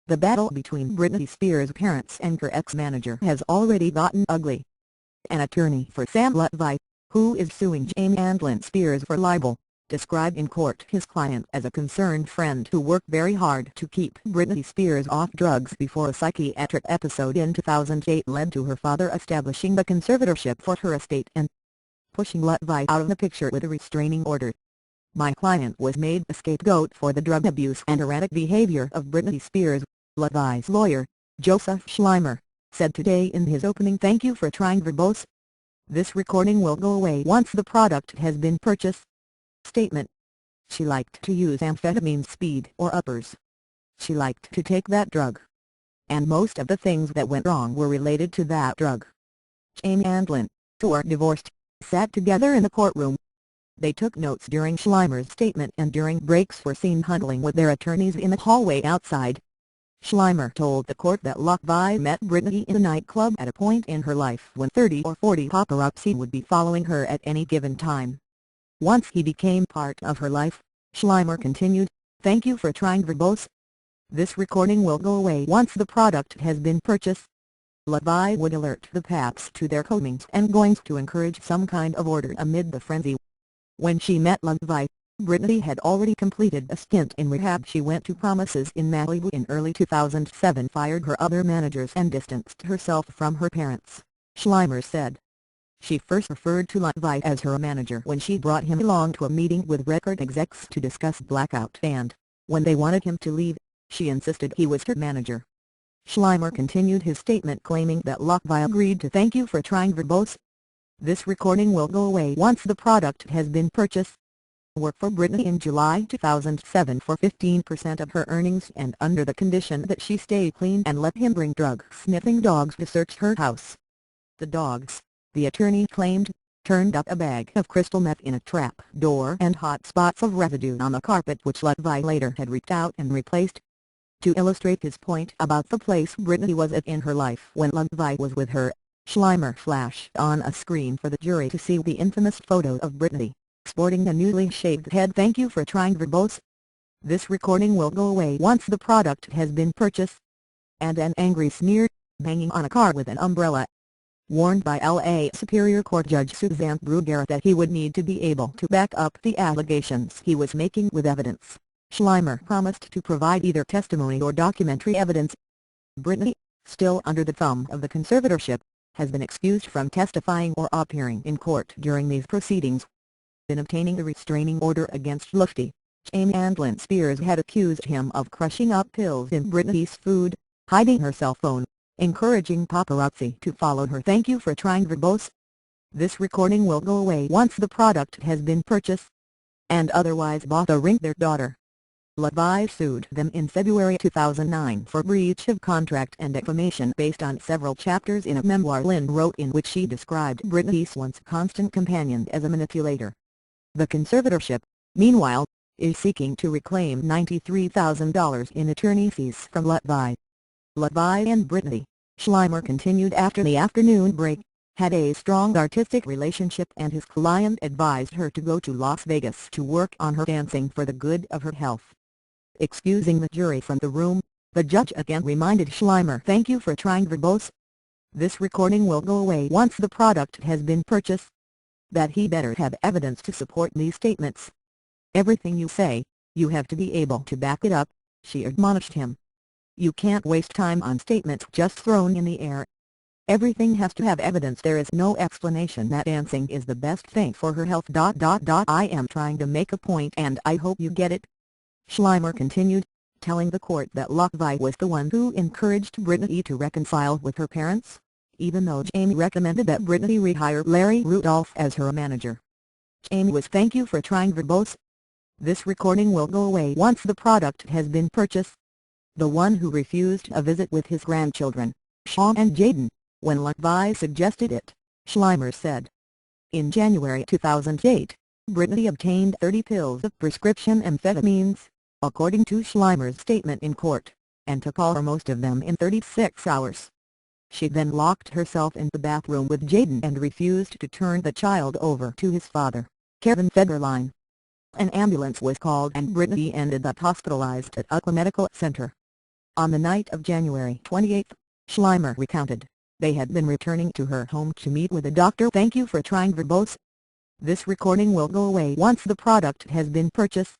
The battle between Britney Spears' parents and her ex-manager has already gotten ugly. An attorney for Sam Lutvi, who is suing Jamie and Lynn Spears for libel, described in court his client as a concerned friend who worked very hard to keep Britney Spears off drugs before a psychiatric episode in 2008 led to her father establishing the conservatorship for her estate and pushing Lutvi out of the picture with a restraining order. "My client was made a scapegoat for the drug abuse and erratic behavior of Britney Spears," Lutvi's lawyer, Joseph Schleimer, said today in his opening "Thank you for trying verbose. This recording will go away once the product has been purchased" statement. "She liked to use amphetamine, speed or uppers. She liked to take that drug. And most of the things that went wrong were related to that drug." Jamie and Lynn, who are divorced, sat together in the courtroom. They took notes during Schleimer's statement and during breaks were seen huddling with their attorneys in the hallway outside. Schleimer told the court that Lutvi met Britney in a nightclub at a point in her life when 30 or 40 paparazzi would be following her at any given time. "Once he became part of her life," Schleimer continued, "thank you for trying verbose. This recording will go away once the product has been purchased." Lutvi would alert the paps to their comings and goings to encourage some kind of order amid the frenzy. When she met Lutvi, Britney had already completed a stint in rehab. She went to Promises in Malibu in early 2007, fired her other managers and distanced herself from her parents, Schleimer said. She first referred to Lutvi as her manager when she brought him along to a meeting with record execs to discuss Blackout, and, when they wanted him to leave, she insisted he was her manager. Schleimer continued his statement claiming that Lutvi agreed to "thank you for trying verbose. This recording will go away once the product has been purchased." Worked for Britney in July 2007 for 15% of her earnings and under the condition that she stay clean and let him bring drug-sniffing dogs to search her house. The dogs, the attorney claimed, turned up a bag of crystal meth in a trap door and hot spots of residue on the carpet which Lutvi later had ripped out and replaced. To illustrate his point about the place Britney was at in her life when Lutvi was with her, Schleimer flashed on a screen for the jury to see the infamous photo of Britney, sporting a newly shaved head. "Thank you for trying verbose. This recording will go away once the product has been purchased." And an angry sneer, hanging on a car with an umbrella. Warned by L.A. Superior Court Judge Suzanne Bruguera that he would need to be able to back up the allegations he was making with evidence, Schleimer promised to provide either testimony or documentary evidence. Britney, still under the thumb of the conservatorship, has been excused from testifying or appearing in court during these proceedings. In obtaining a restraining order against Lutvi, Jamie and Lynn Spears had accused him of crushing up pills in Britney's food, hiding her cell phone, encouraging paparazzi to follow her. "Thank you for trying verbose. This recording will go away once the product has been purchased." And otherwise bought the ring. Their daughter, Lutvi, sued them in February 2009 for breach of contract and defamation based on several chapters in a memoir Lynn wrote in which she described Britney's once constant companion as a manipulator. The conservatorship, meanwhile, is seeking to reclaim $93,000 in attorney fees from Lutvi. Lutvi and Britney, Schleimer continued after the afternoon break, had a strong artistic relationship and his client advised her to go to Las Vegas to work on her dancing for the good of her health. Excusing the jury from the room, the judge again reminded Schleimer, "Thank you for trying verbose. This recording will go away once the product has been purchased." That he better have evidence to support these statements. "Everything you say, you have to be able to back it up," she admonished him. "You can't waste time on statements just thrown in the air. Everything has to have evidence. There is no explanation that dancing is the best thing for her health. I am trying to make a point and I hope you get it." Schleimer continued, telling the court that Lutvi was the one who encouraged Britney to reconcile with her parents, even though Jamie recommended that Britney rehire Larry Rudolph as her manager. Jamie was "Thank you for trying verbose. This recording will go away once the product has been purchased." The one who refused a visit with his grandchildren, Sean and Jaden, when Lutvi suggested it, Schleimer said. In January 2008, Britney obtained 30 pills of prescription amphetamines, according to Schleimer's statement in court, and took all or most of them in 36 hours. She then locked herself in the bathroom with Jaden and refused to turn the child over to his father, Kevin Federline. An ambulance was called and Britney ended up hospitalized at Oakland Medical Center. On the night of January 28, Schleimer recounted, "They had been returning to her home to meet with a doctor. Thank you for trying verbose. This recording will go away once the product has been purchased.